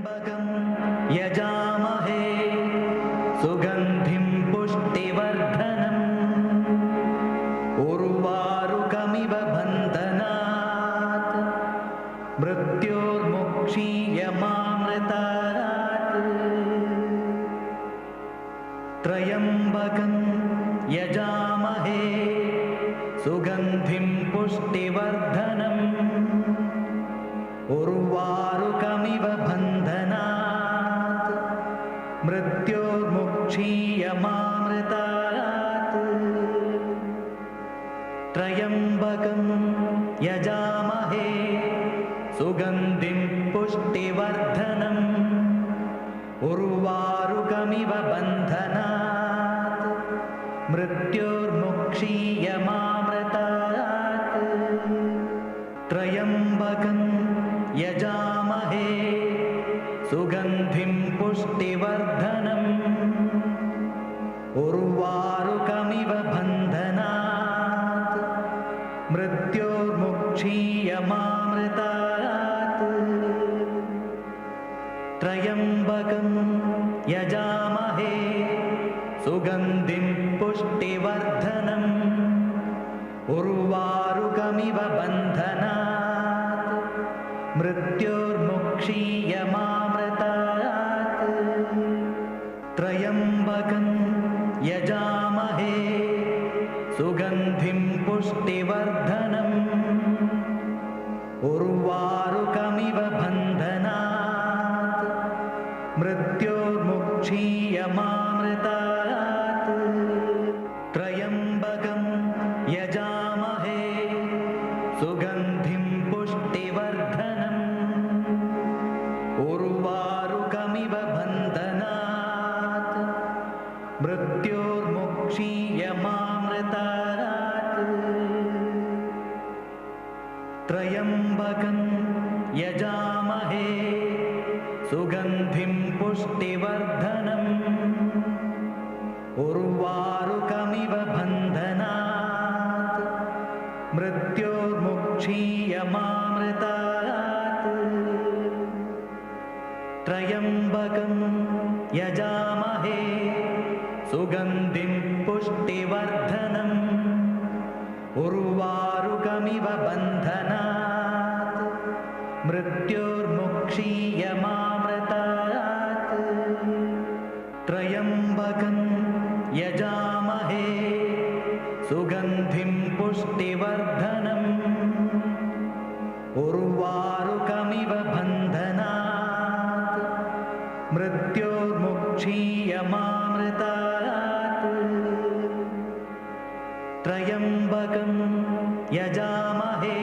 त्र्यम्बकं यजामहे सुगन्धिं पुष्टिवर्धनम् उर्वारुकमिव बन्धनात् मृत्योर्मुक्षीयमामृतात् त्र्यम्बकं यजामहे सुगन्धिं पुष्टिवर्धनम् उर्वारुकमिव बन्धनात् मृत्योर्मुक्षीयमामृतात् त्र्यम्बकं यजामहे सुगन्धिं पुष्टिवर्धनम् उर्वारुकमिव बन्धनात् मृत्योर्मुक्षीयमामृतात् त्र्यम्बकं यजामहे सुगन्धिं पुष्टिवर्धनम् उर्वारुकमिव बन्धनात् मृत्योर्मुक्षीयमामृतात् त्र्यम्बकं यजामहे सुगन्धिं पुष्टिवर्धनम् उर्वारुकमिव बन्धनात् मृत्योर्मुक्षीयमामृतात् त्र्यम्बकं यजामहे सुगन्धिं पुष्टिवर्धनम् उर्वारुकमिव बन्धनात् मृत्योर्मुक्षीयमामृतात् त्र्यम्बकं यजामहे सुगन्धिं पुष्टिवर्धनम् उर्वारुकमिव बन्धनात् मृत्योर्मुक्षीयमामृतात् त्र्यम्बकं यजामहे सुगन्धिं पुष्टिवर्धनम् उर्वारुकमिव बन्धनात् मृत्योर्मुक्षीयमामृतात् त्र्यम्बकं यजामहे सुगन्धिं पुष्टिवर्धनम् उर्वारुकमिव बन्धनात् मृत्योर्मुक्षीयमामृतात् त्र्यम्बकं यजामहे सुगन्धिं पुष्टिवर्धनम् उर्वारुकमिव बन्धनात् मृत्योर्मुक्षीयमामृतात् त्र्यम्बकं यजामहे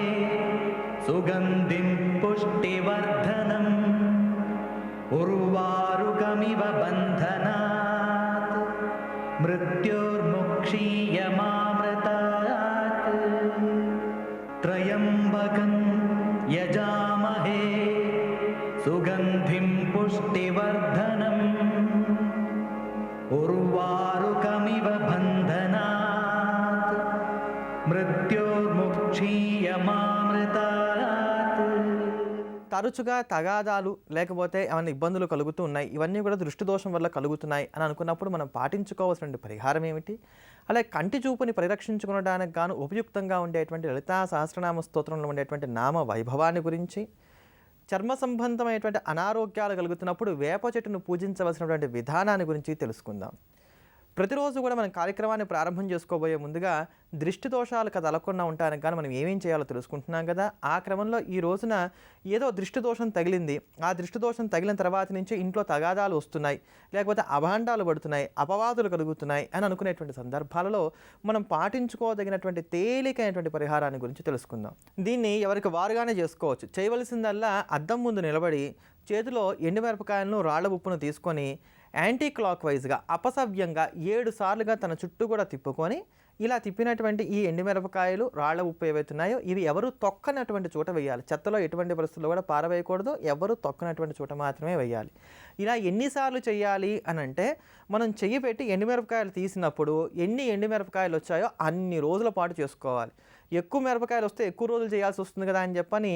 सुगन्धिं पुष्टिवर्धनम् उर्वारुकमिव बन्धनात् मृत्योर्मुक्षीयमामृतात् त्र्यम्बकं यजामहे सुगन्धिं पुष्टिवर्धनम् उर्वारुकमिव बन्धनात् मृत्योर्मुक्षीयमामृतात् తరచుగా తగాదాలు లేకపోతే ఏమైనా ఇబ్బందులు కలుగుతూ ఉన్నాయి, ఇవన్నీ కూడా దృష్టి దోషం వల్ల కలుగుతున్నాయి అని అనుకున్నప్పుడు మనం పాటించుకోవాల్సిన పరిహారం ఏమిటి? అలాగే కంటి చూపుని పరిరక్షించుకోవడానికి గాను ఉపయుక్తంగా ఉండేటువంటి లలితా సహస్రనామ స్తోత్రంలో ఉండేటువంటి నామ వైభవాన్ని గురించి, చర్మ సంబంధమైనటువంటి అనారోగ్యాలు కలుగుతున్నప్పుడు వేప చెట్టును పూజించవలసినటువంటి విధానాన్ని గురించి తెలుసుకుందాం. ప్రతిరోజు కూడా మనం కార్యక్రమాన్ని ప్రారంభం చేసుకోబోయే ముందుగా దృష్టి దోషాలు తలకుండా ఉండడానికి కానీ మనం ఏమేం చేయాలో తెలుసుకుంటున్నాం కదా. ఆ క్రమంలో ఈ రోజున ఏదో దృష్టి దోషం తగిలింది, ఆ దృష్టి దోషం తగిలిన తర్వాత నుంచి ఇంట్లో తగాదాలు వస్తున్నాయి, లేకపోతే అభాండాలు పడుతున్నాయి, అపవాదులు కలుగుతున్నాయి అని అనుకునేటువంటి సందర్భాలలో మనం పాటించుకోదగినటువంటి తేలికైనటువంటి పరిహారాన్ని గురించి తెలుసుకుందాం. దీన్ని ఎవరికి వారుగానే చేసుకోవచ్చు. చేయవలసిందల్లా అద్దం ముందు నిలబడి చేతిలో ఎండుమిరపకాయలను రాళ్ల ఉప్పును తీసుకొని యాంటీ క్లాక్ వైజ్గా అపసవ్యంగా 7 సార్లుగా తన చుట్టూ కూడా తిప్పుకొని ఇలా తిప్పినటువంటి ఈ ఎండుమిరపకాయలు రాళ్ల ఉప్పు ఏవైతున్నాయో ఇవి ఎవరు తొక్కనటువంటి చోట వేయాలి. చెత్తలో ఎటువంటి పరిస్థితుల్లో కూడా పారవేయకూడదు, ఎవరు తొక్కనటువంటి చోట మాత్రమే వేయాలి. ఇలా ఎన్నిసార్లు చేయాలి అని అంటే మనం చెయ్యి పెట్టి ఎండుమిరపకాయలు తీసినప్పుడు ఎన్ని ఎండుమిరపకాయలు వచ్చాయో అన్ని రోజుల పాటు చేసుకోవాలి. ఎక్కువ మిరపకాయలు వస్తే ఎక్కువ రోజులు చేయాల్సి వస్తుంది కదా అని చెప్పని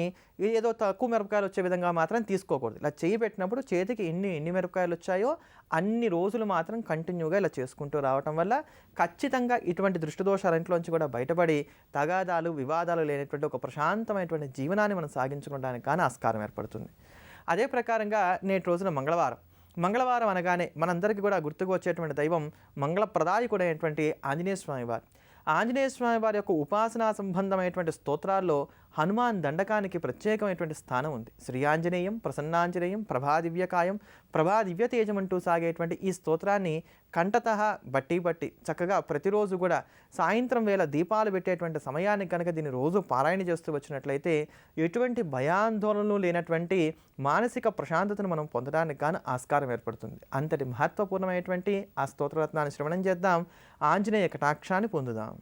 ఏదో తక్కువ మిరపకాయలు వచ్చే విధంగా మాత్రం తీసుకోకూడదు. ఇలా చేయి పెట్టినప్పుడు చేతికి ఎన్ని మిరపకాయలు వచ్చాయో అన్ని రోజులు మాత్రం కంటిన్యూగా ఇలా చేసుకుంటూ రావటం వల్ల ఖచ్చితంగా ఇటువంటి దృష్టి దోషాలన్నింటిలోంచి కూడా బయటపడి తగాదాలు వివాదాలు లేనటువంటి ఒక ప్రశాంతమైనటువంటి జీవనాన్ని మనం సాగించుకోవడానికి కానీ ఆస్కారం ఏర్పడుతుంది. అదే ప్రకారంగా నేటి రోజున మంగళవారం అనగానే మనందరికీ కూడా గుర్తుకు వచ్చేటువంటి దైవం మంగళప్రదాయకుడైనటువంటి ఆంజనేయ స్వామి వారు. ఆంజనేయ స్వామి వారి యొక్క ఉపాసనా సంబంధమైనటువంటి స్తోత్రాల్లో హనుమాన్ దండకానికి ప్రత్యేకమైనటువంటి స్థానం ఉంది. శ్రీ ఆంజనేయం ప్రసన్నాంజనేయం ప్రభాదివ్యకాయం ప్రభాదివ్యతేజం అంటూ సాగేటువంటి ఈ స్తోత్రాన్ని కంఠతః బట్టి చక్కగా ప్రతిరోజు కూడా సాయంత్రం వేళ దీపాలు పెట్టేటువంటి సమయానికి కనుక దీన్ని రోజు పారాయణ చేస్తూ వచ్చినట్లయితే ఎటువంటి భయాందోళనలు లేనటువంటి మానసిక ప్రశాంతతను మనం పొందడానికి గాను ఆస్కారం ఏర్పడుతుంది. అంతటి మహత్వపూర్ణమైనటువంటి ఆ స్తోత్రరత్నాన్ని శ్రవణం చేద్దాం, ఆంజనేయ కటాక్షాన్ని పొందుదాం.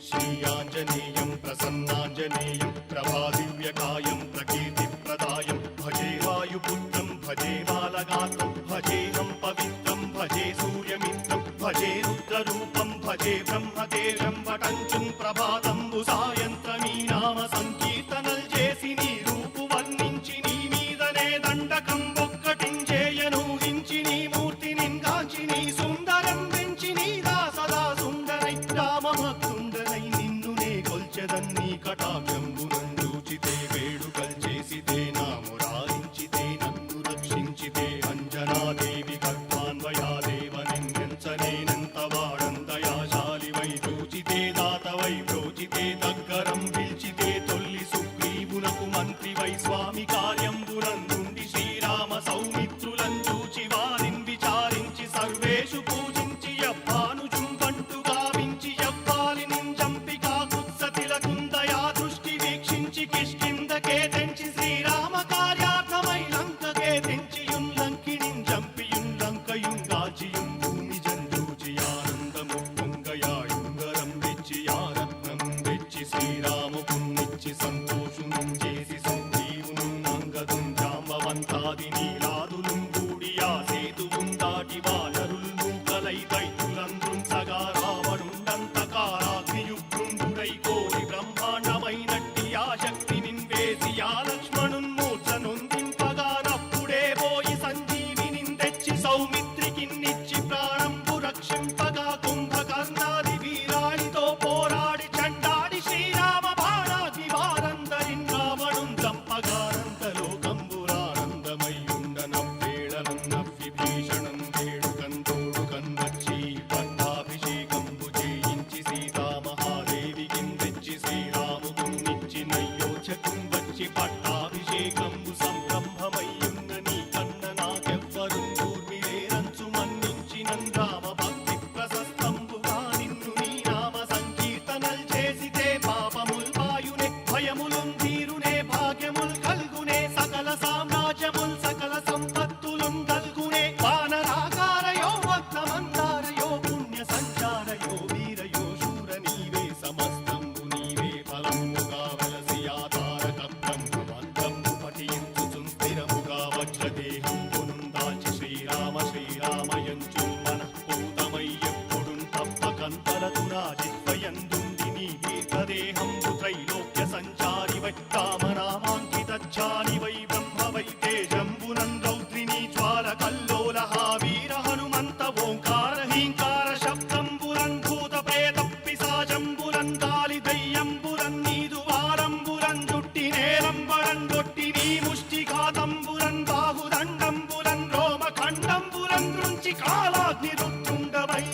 श्रीयाञ्जनेयं प्रसन्नाञ्जनेयं प्रभादिव्यकायं प्रकीर्तिप्रदायं भजे वायुपुत्रं भजे बालगात्रं भजेऽहं पवित्रं भजे सूर्यमित्रं भजे रुद्ररूपं भजे ब्रह्मतेजं वटञ्चं प्रभातंबु सायन्त्रमी नाम संकीर्तनल చేసి నీ రూపు వర్ణించి నీ మీదనే దండకం ఒక్కటించేయను హించి నీ మూర్తి నింగాచి నీ సుందరం పెంచి నీ దాసదా సుందరై రామభక్తుండనై నిన్నునే కొల్చెదన్ని కటాక్షంబునందూచితే వేడుకల్ చేసితే నా మురారించితే నన్ను రక్షించితే అంజనాదేవి గర్భాన్వయాదేవ నిందించనేనంత వాడంతయాశాలి వై చూచితే దాతవై ప్రోచితే దగ్గరం పిలిచితే తొల్లి సుగ్రీవునకు మంత్రి వై స్వామి కార్యంబునందుండి శ్రీరామ సౌమిత్రులను చూచి వారిని విచారించి సర్వేషు పూజించి యవ్వాను జుంబంటు గావించి యవ్వాలి నింజంపికా కుత్సతిలకుందయా దృష్టి వీక్షించి కిష్కిందకే తెంచి శ్రీరామ కార్యార్థమై లంకకే తెంచియున్ లంకిణిం జంపియున్ లంకయున్ గాచియున్ భూమి జంజూచి ఆనందము పొంగయాయుంగరం వెచ్చి ఆరత్నం వెచ్చి శ్రీరాముకున్నిచ్చి సంతోషునం చేసి సుగ్రీవును అంగదుం జాంబవంతాది నీలాదులుం కూడి ఆ సేతువుం దాటి వానరుల్ మూకలై దైత్యులంద్రుం సగా రావణుండంతకారాగ్నియుగ్రుండుడై కోరి బ్రహ్మాండమైనట్టి ఆ శక్తి నిన్వేసి ఆ లక్ష్మణున్ మూర్ఛ నొందింపగా నప్పుడే పోయి సంజీవిని తెచ్చి సౌమిత్రికిన్నిచ్చి ప్రాణంబు రక్షింపగా కుంభకర్ణాది వీరాళితో పోరాడి చండాడి శ్రీరామ బాణాది వారందరిన్ రావణున్ చంపగానంతలోకంబురానందమై ఉండనవ్వేళనం నవ్వి భీషణం వేడుకంతోడుకన్ వచ్చి పట్టాభిషేకంబు చేయించి సీతామహాదేవికిన్ తెచ్చి శ్రీరాముకున్నిచ్చి నయ్యోచకుం వచ్చి పట్టాభిషేకంబు సంరంభమయ్యున్న నీ కన్న నాకెవ్వరుం దూర్మిలేరంచు మన్నించినన్ రామ భక్తి ప్రశస్తంబుగా నిన్ను నీ నామ సంకీర్తనల్ చేసితే పాపముల్ పాయునే భయములుం తీరునే భాగ్యముల్ కల్గునే సకల సామ్రాజ్యముల్ సకల సంపత్తులుం కల్గునే వానరాకారయో భక్తమందారయో పుణ్య సంచారయో వీరయో శూర నీవే సమస్తంబు నీవే ఫలముగా వలసి ఆధారక బ్రహ్మమంత్రంబు పఠించుచున్ స్థిరముగా వజ్రదేహం పునుందాచి శ్రీరామయంచు మనఃపూతమై ఎప్పుడుం తప్పకంతరతునా జిత్వయందుండి నీ దీర్ఘదేహంబు త్రైలోక్య సంచారి వై రామనామాంకితచ్చాని వై బ్రహ్మ వై తేజంబునం రౌద్రిని జ్వాల కల్లోలహ వీర హనుమంత ఓంకార హీంకార శబ్దంబురం భూత ప్రేత పిశాచంబురం గాలి దయ్యంబురం నీదు వారంబురం జుట్టి నేరంబరం గొట్టి నీ ముష్టిఘాతంబురం బాహుదండంబురం రోమఖండంబురం దృంచి కాలాగ్ని రుత్తుండవై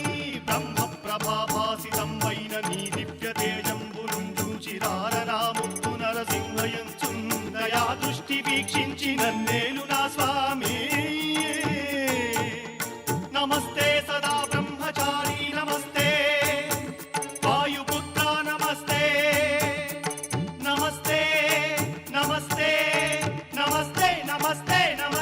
బ్రహ్మ ప్రభాభాసితం వైన నీ దివ్య తేజంబురం చూచి రారరాముత్తు నరసింహయంచున్ దయా దృష్టి వీక్షించి నన్నేలు నా స్వామి నమస్తే సదా బ్రహ్మచారి నమస్తే వాయుపుత్ర నమస్తే నమస్తే నమస్తే నమస్తే నమస్తే నమస్తే